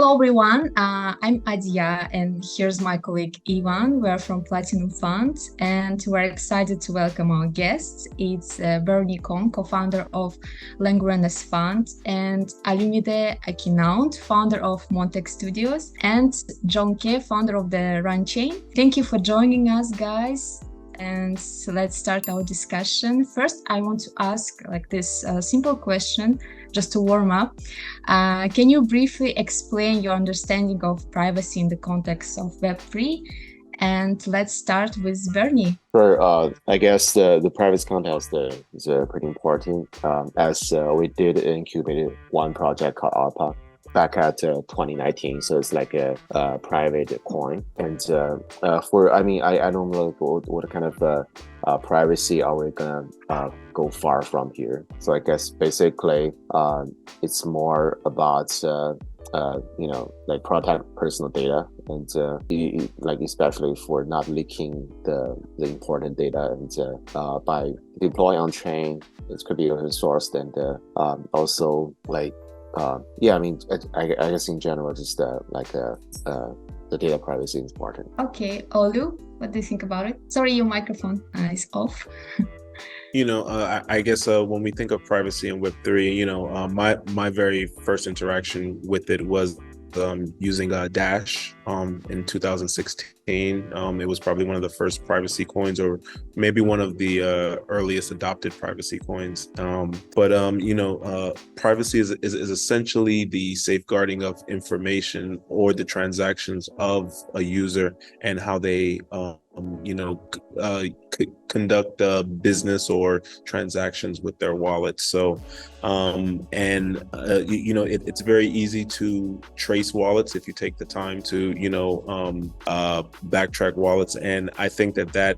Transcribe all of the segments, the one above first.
Hello, everyone. I'm Adia, and here's my colleague Ivan. We're from Platinum Fund, and we're excited to welcome our guests. It's Bernie Kong, co-founder of Languages Fund, and Alum Akin, founder of Montec Studios, and John K, founder of the Run Chain. Thank you for joining us, guys. And so let's start our discussion. First, I want to ask this simple question, just to warm up. Can you briefly explain your understanding of privacy in the context of Web3? And let's start with Bernie. Sure. I guess the privacy context is pretty important, as we did incubate one project called Alpha back at 2019. So it's like a private coin. And I don't know what kind of privacy are we gonna go far from here. So I guess basically it's more about protect personal data, and especially for not leaking the important data, and by deploying on chain, it could be open sourced, and also I guess in general, just the data privacy is important. Okay, Olu, what do you think about it? Sorry, your microphone is off. I guess when we think of privacy in Web3, my very first interaction with it was using Dash in 2016. It was probably one of the first privacy coins, or maybe one of the earliest adopted privacy coins. Privacy is essentially the safeguarding of information or the transactions of a user and how they conduct business or transactions with their wallets. So, it's very easy to trace wallets if you take the time to, backtrack wallets. And I think that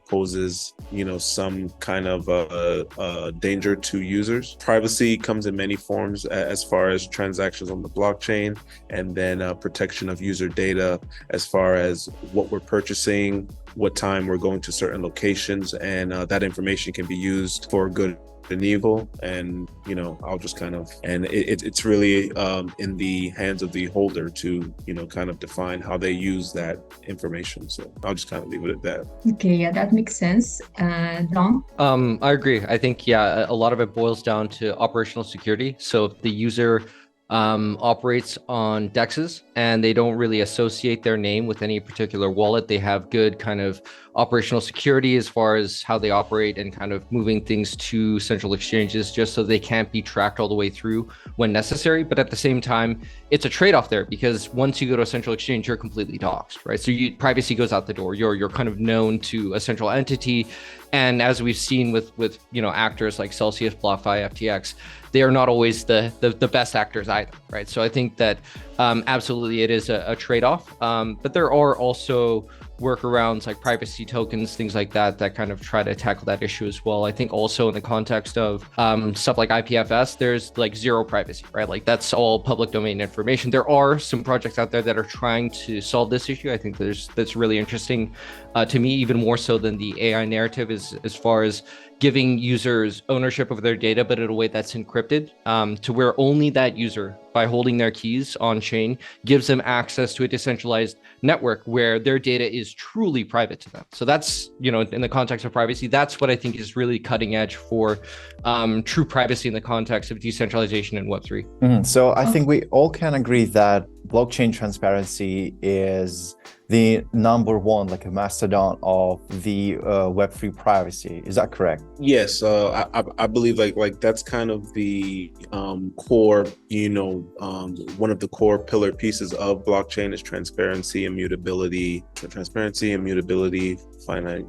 poses, some kind of danger to users. Privacy comes in many forms as far as transactions on the blockchain, and then protection of user data as far as what we're purchasing, what time we're going to certain locations, and that information can be used for good and evil. And it's really in the hands of the holder to kind of define how they use that information. So I'll just kind of leave it at that. Okay, yeah, that makes sense. Don? I agree. I think a lot of it boils down to operational security. So if the user operates on DEXs and they don't really associate their name with any particular wallet, they have good kind of operational security as far as how they operate and kind of moving things to central exchanges, just so they can't be tracked all the way through when necessary. But at the same time, it's a trade-off there, because once you go to a central exchange, you're completely doxxed, right? So privacy goes out the door. You're kind of known to a central entity. And as we've seen with actors like Celsius, BlockFi, FTX, they are not always the best actors either, right? So I think that absolutely it is a trade-off. But there are also workarounds like privacy tokens, things like that kind of try to tackle that issue as well. I think also in the context of stuff like IPFS, there's like zero privacy, right? Like that's all public domain information. There are some projects out there that are trying to solve this issue. I think that's really interesting to me, even more so than the AI narrative, is as far as giving users ownership of their data, but in a way that's encrypted, to where only that user, by holding their keys on chain, gives them access to a decentralized network where their data is truly private to them. So that's, in the context of privacy, that's what I think is really cutting edge for true privacy in the context of decentralization in Web3. So I think we all can agree that blockchain transparency is the number one, like a mastodon of the Web3 privacy. Is that correct? Yes, I believe like that's kind of the core, one of the core pillar pieces of blockchain is transparency, immutability, finite.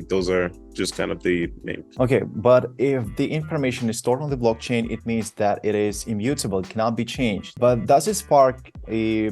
Those are just kind of the main. Okay, but if the information is stored on the blockchain, it means that it is immutable, it cannot be changed. But does it spark a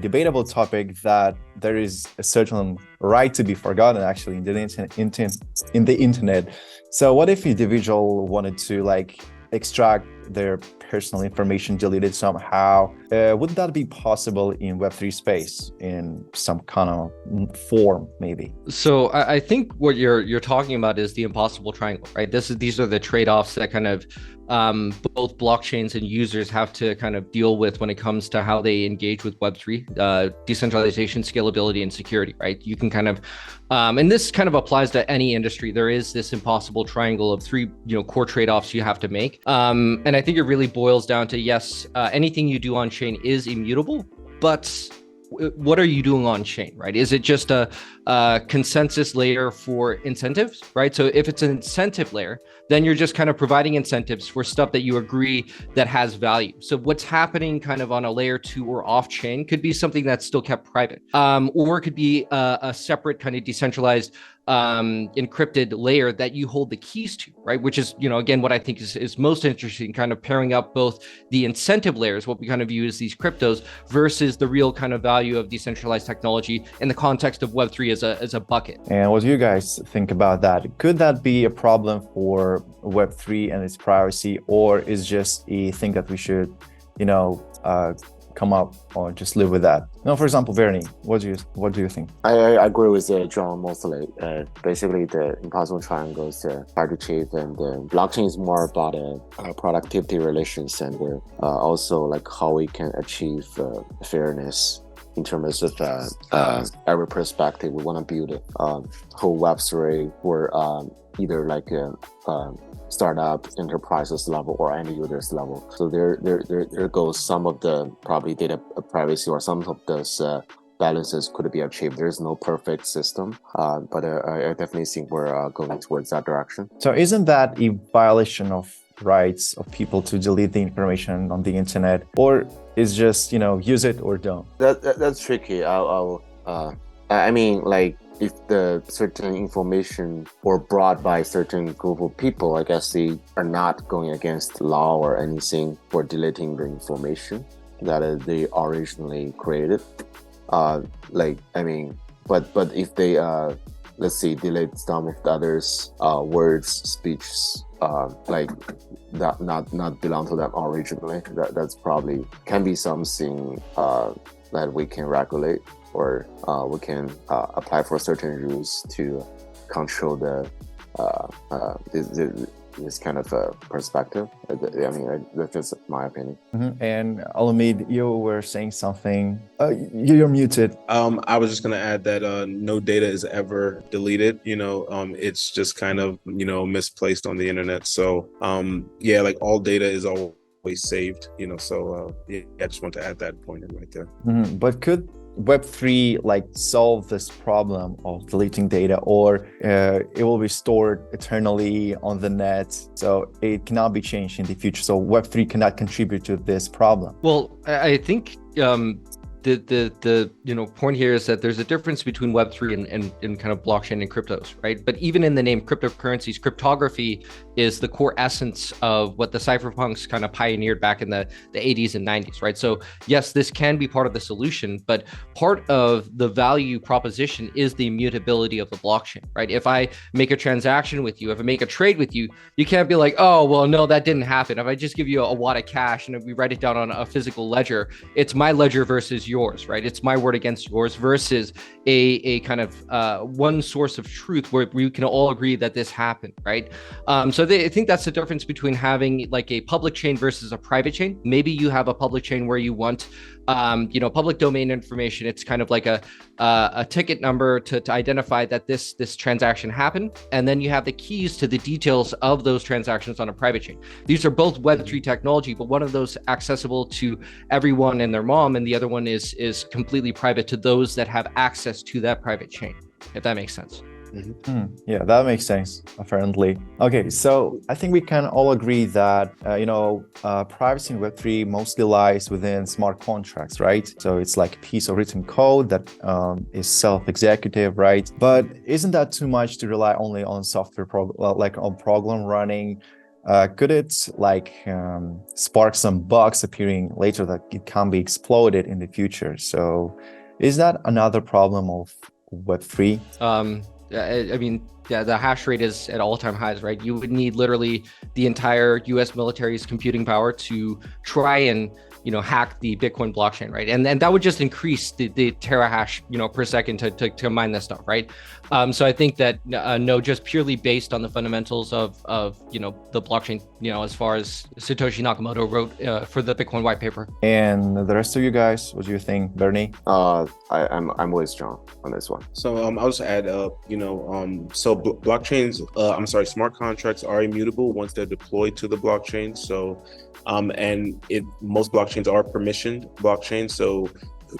debatable topic that there is a certain right to be forgotten actually in the internet? So what if individual wanted to extract their personal information, delete it somehow? Would that be possible in Web3 space in some kind of form, maybe? So I think what you're talking about is the impossible triangle, right? These are the trade-offs that kind of both blockchains and users have to kind of deal with when it comes to how they engage with Web3, decentralization, scalability, and security, right? You can kind of, and this kind of applies to any industry. There is this impossible triangle of three, core trade-offs you have to make. And I think it really boils down to, yes, anything you do on chain is immutable, but what are you doing on chain, right? Is it just a consensus layer for incentives, right? So if it's an incentive layer, then you're just kind of providing incentives for stuff that you agree that has value. So what's happening kind of on a layer 2 or off chain could be something that's still kept private, or it could be a separate kind of decentralized encrypted layer that you hold the keys to, right? Which is, again, what I think is most interesting, kind of pairing up both the incentive layers, what we kind of view as these cryptos, versus the real kind of value of decentralized technology in the context of Web3 as a bucket. And what do you guys think about that? Could that be a problem for Web3 and its privacy, or is just a thing that we should, come up or just live with that? For example, Vernie, what do you think? I agree with John mostly. Basically, the impossible triangle is hard to achieve, and blockchain is more about productivity relations and also like how we can achieve fairness in terms of every perspective. We want to build a whole Web3 where either like startup enterprises level or end users level. So there goes some of the probably data privacy, or some of those balances could be achieved. There's no perfect system, but I definitely think we're going towards that direction. So isn't that a violation of rights of people to delete the information on the internet, or is just use it or don't? That's tricky. I mean, like, if the certain information were brought by certain group of people, I guess they are not going against law or anything for deleting the information that they originally created. But if they let's say delete some of the others words, speeches like that not belong to them originally, that's probably can be something that we can regulate, or we can apply for certain rules to control this kind of perspective. I mean, that's just my opinion. Mm-hmm. And Alum, you were saying something. You're muted. I was just going to add that no data is ever deleted. It's just kind of misplaced on the internet. So like all data is always saved. I just want to add that point in right there. Mm-hmm. But could Web3 solve this problem of deleting data, or it will be stored eternally on the net, so it cannot be changed in the future? So Web3 cannot contribute to this problem. Well, I think the point here is that there's a difference between Web3 and kind of blockchain and cryptos, right? But even in the name cryptocurrencies, cryptography is the core essence of what the cypherpunks kind of pioneered back in the 80s and 90s, right? So yes, this can be part of the solution, but part of the value proposition is the immutability of the blockchain, right? If I make a transaction with you, if I make a trade with you, you can't be like, oh, well, no, that didn't happen. If I just give you a wad of cash and if we write it down on a physical ledger, it's my ledger versus yours, right? It's my word against yours versus a kind of one source of truth where we can all agree that this happened, right? So I think that's the difference between having like a public chain versus a private chain. Maybe you have a public chain where you want public domain information. It's kind of like a ticket number to identify that this transaction happened, and then you have the keys to the details of those transactions on a private chain. These are both Web3 technology, but one of those accessible to everyone and their mom, and the other one is completely private to those that have access to that private chain, if that makes sense. Mm-hmm. Yeah, that makes sense, apparently. Okay, so I think we can all agree that, privacy in Web3 mostly lies within smart contracts, right? So it's like a piece of written code that is self-executive, right? But isn't that too much to rely only on software, on program running? Could it spark some bugs appearing later that it can be exploited in the future? So is that another problem of Web3? I mean, yeah, the hash rate is at all-time highs, right? You would need literally the entire US military's computing power to try and hack the Bitcoin blockchain, right? And that would just increase the terahash, per second to mine this stuff, right? So I think that no, just purely based on the fundamentals of the blockchain, as far as Satoshi Nakamoto wrote for the Bitcoin white paper. And the rest of you guys, what do you think, Bernie? I'm with John on this one. So I'll just add so blockchains, smart contracts are immutable once they're deployed to the blockchain. So most blockchains are permissioned blockchains. So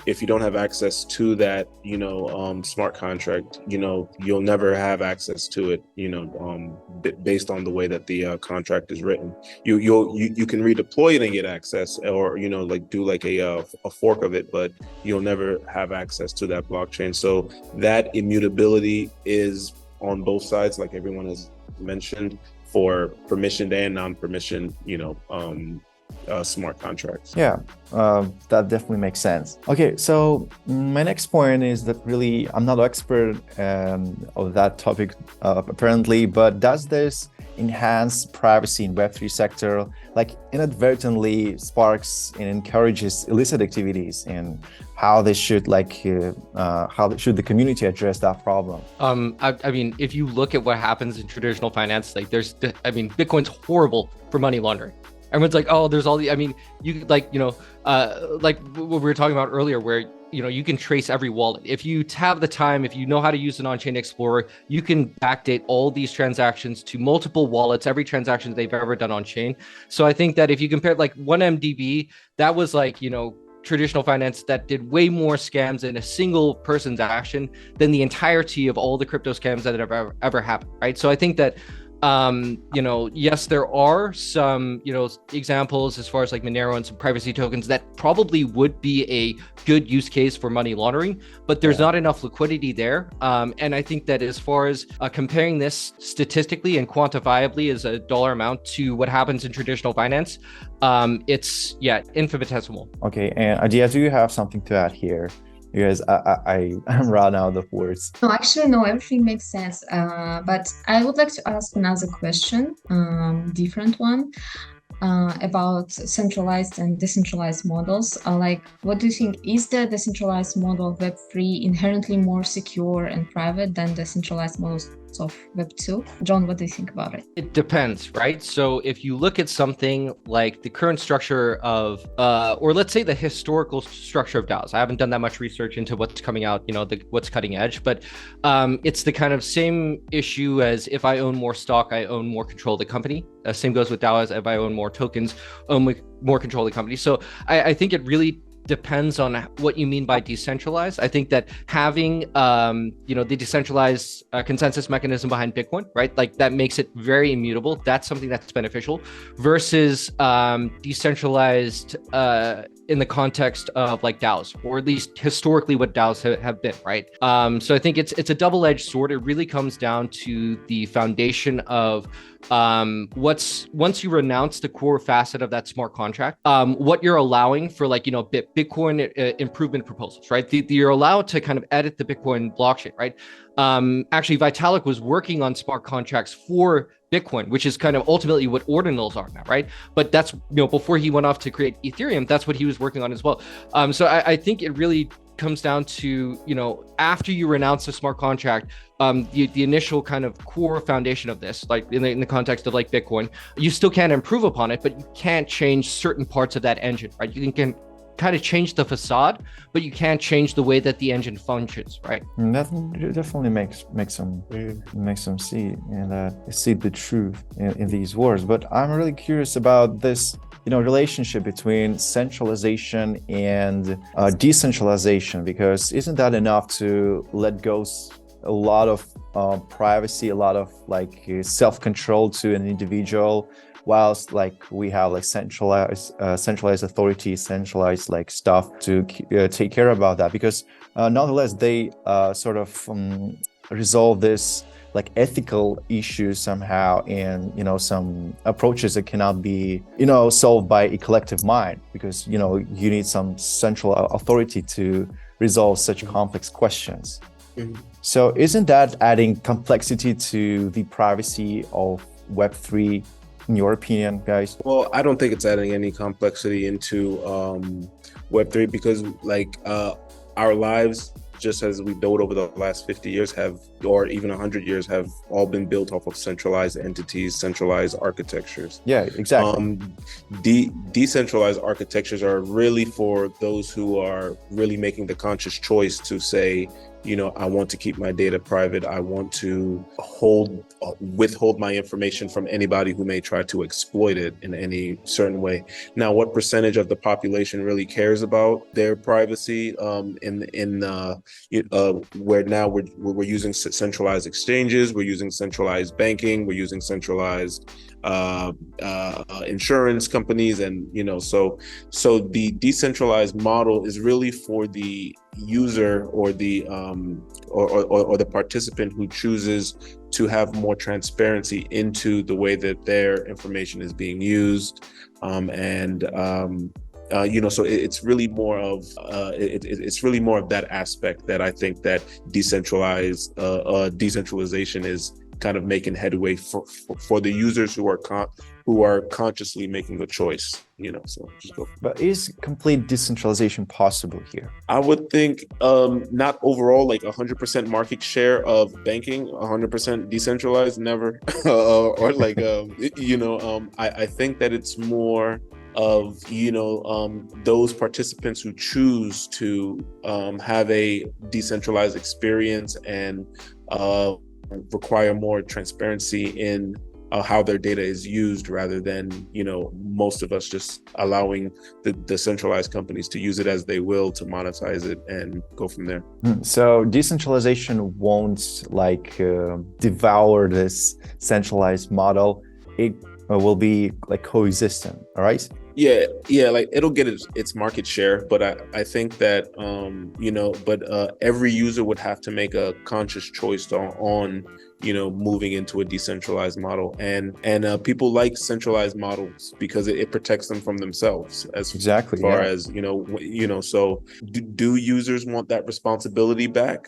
if you don't have access to that, smart contract, you'll never have access to it, based on the way that the contract is written. You can redeploy it and get access, or do a fork of it, but you'll never have access to that blockchain. So that immutability is on both sides, like everyone has mentioned, for permissioned and non-permissioned, smart contracts. Yeah, that definitely makes sense. Okay, so my next point is that really I'm not an expert of that topic apparently, but does this enhance privacy in Web3 sector, like inadvertently sparks and encourages illicit activities, and how they should how should the community address that problem? I mean, if you look at what happens in traditional finance, Bitcoin's horrible for money laundering. Everyone's like, oh, there's all the, you like what we were talking about earlier, where, you can trace every wallet. If you have the time, if you know how to use an on-chain explorer, you can backdate all these transactions to multiple wallets, every transaction they've ever done on chain. So I think that if you compare 1MDB, that was traditional finance that did way more scams in a single person's action than the entirety of all the crypto scams that have ever happened, right? So I think that yes, there are some, examples as far as Monero and some privacy tokens that probably would be a good use case for money laundering, but there's not enough liquidity there. And I think that as far as comparing this statistically and quantifiably as a dollar amount to what happens in traditional finance, it's infinitesimal. Okay, and Adia, do you have something to add here? Because I'm run out of words. No, actually, no, everything makes sense. But I would like to ask another question, different one, about centralized and decentralized models. What do you think? Is the decentralized model of Web3 inherently more secure and private than the centralized models of Web2? John, what do you think about it? It depends, right? So if you look at something like the current structure of, or let's say the historical structure of DAOs, I haven't done that much research into what's coming out, what's cutting edge, but it's the kind of same issue as if I own more stock, I own more control of the company. Same goes with DAOs. If I own more tokens, own more control of the company. So I think it really depends on what you mean by decentralized. I think that having the decentralized consensus mechanism behind Bitcoin, right, that makes it very immutable. That's something that's beneficial versus decentralized in the context of DAOs, or at least historically what DAOs have been, right? So I think it's a double-edged sword. It really comes down to the foundation of once you renounce the core facet of that smart contract, what you're allowing for Bitcoin improvement proposals, right? You're allowed to kind of edit the Bitcoin blockchain, right? Actually, Vitalik was working on smart contracts for Bitcoin, which is kind of ultimately what ordinals are now, right? But that's, before he went off to create Ethereum, that's what he was working on as well. So I think it really comes down to, after you renounce a smart contract, the initial kind of core foundation of this, in the context of Bitcoin, you still can improve upon it, but you can't change certain parts of that engine, right? You can kind of change the facade, but you can't change the way that the engine functions, right? That definitely makes them see the truth in these words. But I'm really curious about this relationship between centralization and decentralization, because isn't that enough to let go a lot of privacy, a lot of self-control to an individual, whilst we have centralized authority, centralized stuff to take care about that? Because nonetheless they sort of resolve this ethical issues somehow, and some approaches that cannot be solved by a collective mind, because you need some central authority to resolve such complex questions. Mm-hmm. So isn't that adding complexity to the privacy of Web3 in your opinion, guys? Well, I don't think it's adding any complexity into Web3 because our lives, just as we built over the last 50 years or even 100 years, have all been built off of centralized entities, centralized architectures. Yeah, exactly. Decentralized architectures are really for those who are really making the conscious choice to say, I want to keep my data private. I want to withhold my information from anybody who may try to exploit it in any certain way. Now, what percentage of the population really cares about their privacy? Where now we're using centralized exchanges, we're using centralized banking, we're using centralized insurance companies, and so the decentralized model is really for the user or the participant who chooses to have more transparency into the way that their information is being used, so it's really more of that aspect that I think that decentralization is kind of making headway for the users who are consciously making a choice, so just go. But is complete decentralization possible here? I would think not overall, like 100% market share of banking, 100% decentralized, never. I think that it's more of those participants who choose to have a decentralized experience and require more transparency in how their data is used, rather than most of us just allowing the centralized companies to use it as they will to monetize it and go from there. So decentralization won't devour this centralized model. It will be like coexistent, all right? Yeah, like it'll get its market share, but I think that every user would have to make a conscious choice on moving into a decentralized model, and people like centralized models because it protects them from themselves as far as so do users want that responsibility back?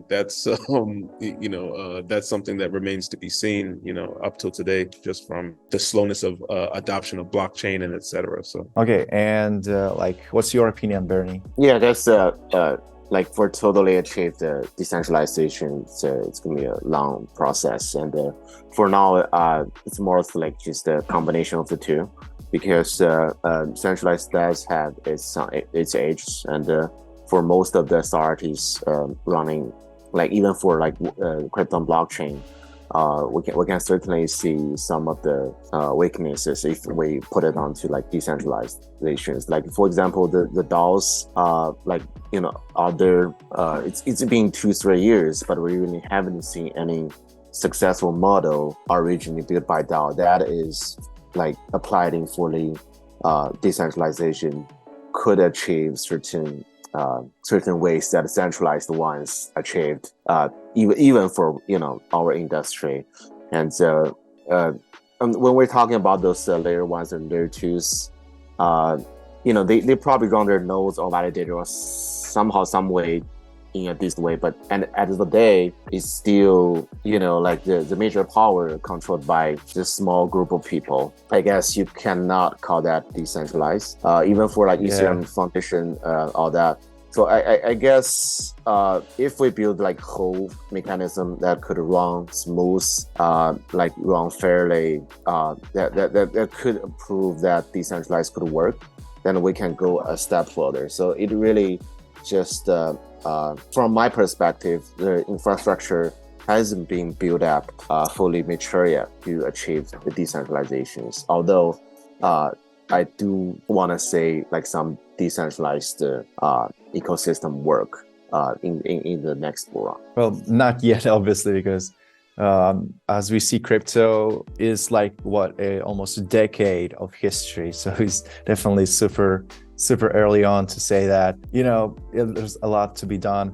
That's that's something that remains to be seen up till today, just from the slowness of adoption of blockchain and etc. So okay, and what's your opinion, Bernie? Yeah, that's for totally achieve the decentralization, it's gonna be a long process, and for now it's more like just a combination of the two, because centralized does have its edges, and for most of the authorities running, even for crypto blockchain, we can certainly see some of the weaknesses if we put it onto decentralizations. For example, the DAOs, are there? It's been 2-3 years, but we really haven't seen any successful model originally built by DAO that is applied in fully decentralization could achieve certain ways that centralized ones achieved, even for our industry. And when we're talking about those layer ones and layer twos, they probably run their nodes or validator or somehow, some way, in a decent way, but at the end of the day, it's still the major power controlled by just small group of people. I guess you cannot call that decentralized, even for Ethereum Foundation, all that. So I guess if we build whole mechanism that could run smooth, run fairly, that could prove that decentralized could work, then we can go a step further. So it really just from my perspective, the infrastructure hasn't been built up fully mature yet to achieve the decentralizations. Although I do want to say some decentralized ecosystem work in the next bull run. Well, not yet, obviously, because as we see, crypto is almost a decade of history. So it's definitely super early on to say that, there's a lot to be done.